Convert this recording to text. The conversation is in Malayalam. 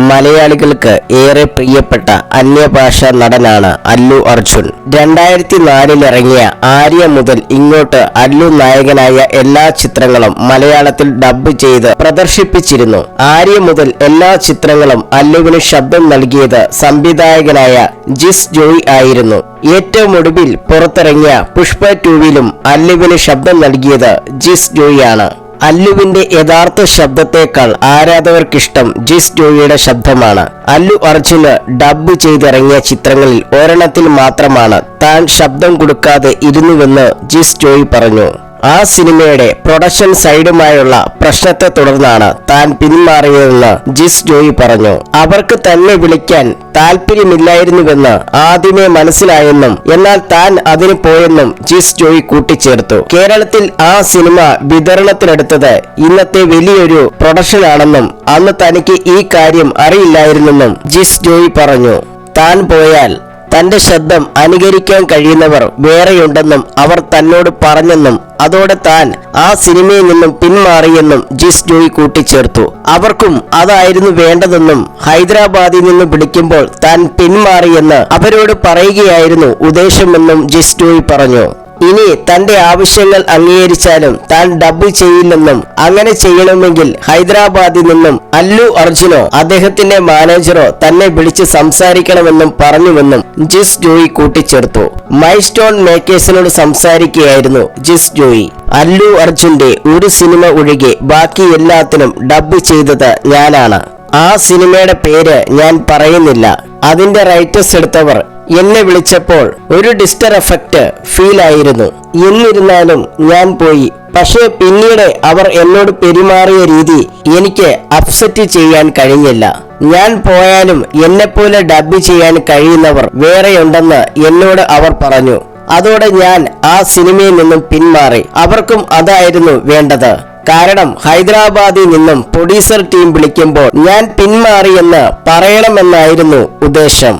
മലയാളികൾക്ക് ഏറെ പ്രിയപ്പെട്ട അന്യഭാഷാ നടനാണ് അല്ലു അർജുൻ. 2004 ഇറങ്ങിയ ആര്യ മുതൽ ഇങ്ങോട്ട് അല്ലു നായകനായ എല്ലാ ചിത്രങ്ങളും മലയാളത്തിൽ ഡബ് ചെയ്ത് പ്രദർശിപ്പിച്ചിരുന്നു. ആര്യ മുതൽ എല്ലാ ചിത്രങ്ങളും അല്ലുവിന് ശബ്ദം നൽകിയത് സംവിധായകനായ ജിസ് ജോയ് ആയിരുന്നു. ഏറ്റവും ഒടുവിൽ പുറത്തിറങ്ങിയ പുഷ്പ 2വിലും അല്ലുവിന് ശബ്ദം നൽകിയത് ജിസ് ജോയ് ആണ്. അല്ലുവിന്റെ യഥാർത്ഥ ശബ്ദത്തെക്കാൾ ആരാധകർക്കിഷ്ടം ജിസ് ജോയിയുടെ ശബ്ദമാണ്. അല്ലു അർജുന് ഡബ് ചെയ്തിറങ്ങിയ ചിത്രങ്ങളിൽ ഒരെണ്ണത്തിൽ മാത്രമാണ് താൻ ശബ്ദം കൊടുക്കാതെ ഇരുന്നുവെന്ന് ജിസ് ജോയ് പറഞ്ഞു. ആ സിനിമയുടെ പ്രൊഡക്ഷൻ സൈഡുമായുള്ള പ്രശ്നത്തെ തുടർന്നാണ് താൻ പിന്മാറിയതെന്ന് ജിസ് ജോയ് പറഞ്ഞു. അവർക്ക് തന്നെ വിളിക്കാൻ താല്പര്യമില്ലായിരുന്നുവെന്ന് ആദ്യമേ മനസ്സിലായെന്നും എന്നാൽ താൻ അതിന് പോയെന്നും ജിസ് ജോയ് കൂട്ടിച്ചേർത്തു. കേരളത്തിൽ ആ സിനിമ വിതരണത്തിനെടുത്തത് ഇന്നത്തെ വലിയൊരു പ്രൊഡക്ഷനാണെന്നും അന്ന് തനിക്ക് ഈ കാര്യം അറിയില്ലായിരുന്നെന്നും ജിസ് ജോയ് പറഞ്ഞു. താൻ പോയാൽ തന്റെ ശബ്ദം അനുകരിക്കാൻ കഴിയുന്നവർ വേറെയുണ്ടെന്നും അവർ തന്നോട് പറഞ്ഞെന്നും അതോടെ താൻ ആ സിനിമയിൽ നിന്നും പിന്മാറിയെന്നും ജിസ് ജോയ് കൂട്ടിച്ചേർത്തു. അവർക്കും അതായിരുന്നു വേണ്ടതെന്നും ഹൈദരാബാദിൽ നിന്ന് വിളിക്കുമ്പോൾ താൻ പിന്മാറിയെന്ന് അവരോട് പറയുകയായിരുന്നു ഉദ്ദേശമെന്നും ജിസ് ജോയ് പറഞ്ഞു. ഇനി തന്റെ ആവശ്യങ്ങൾ അംഗീകരിച്ചാലും താൻ ഡബ് ചെയ്യില്ലെന്നും അങ്ങനെ ചെയ്യണമെങ്കിൽ ഹൈദരാബാദിൽ നിന്നും അല്ലു അർജുനോ അദ്ദേഹത്തിന്റെ മാനേജറോ തന്നെ വിളിച്ച് സംസാരിക്കണമെന്നും പറഞ്ഞുവെന്നും ജിസ് ജോയ് കൂട്ടിച്ചേർത്തു. മൈ സ്റ്റോൺ മേക്കേഴ്സിനോട് സംസാരിക്കുകയായിരുന്നു ജിസ് ജോയ്. അല്ലു അർജുന്റെ ഒരു സിനിമ ഒഴികെ ബാക്കി എല്ലാത്തിനും ഡബ് ചെയ്തത് ഞാനാണ്. ആ സിനിമയുടെ പേര് ഞാൻ പറയുന്നില്ല. അതിന്റെ റൈറ്റേഴ്സ് എടുത്തവർ എന്നെ വിളിച്ചപ്പോൾ ഒരു ഡിസ്റ്റർ എഫക്റ്റ് ഫീൽ ആയിരുന്നു. എന്നിരുന്നാലും ഞാൻ പോയി. പക്ഷേ പിന്നീട് അവർ എന്നോട് പെരുമാറിയ രീതി എനിക്ക് അപ്സെറ്റ് ചെയ്യാൻ കഴിഞ്ഞില്ല. ഞാൻ പോയാലും എന്നെപ്പോലെ ഡബ് ചെയ്യാൻ കഴിയുന്നവർ വേറെയുണ്ടെന്ന് എന്നോട് അവർ പറഞ്ഞു. അതോടെ ഞാൻ ആ സിനിമയിൽ നിന്നും പിന്മാറി. അവർക്കും അതായിരുന്നു വേണ്ടത്. കാരണം ഹൈദരാബാദിൽ നിന്നും പ്രൊഡ്യൂസർ ടീം വിളിക്കുമ്പോൾ ഞാൻ പിന്മാറിയെന്ന് പറയണമെന്നായിരുന്നു ഉദ്ദേശം.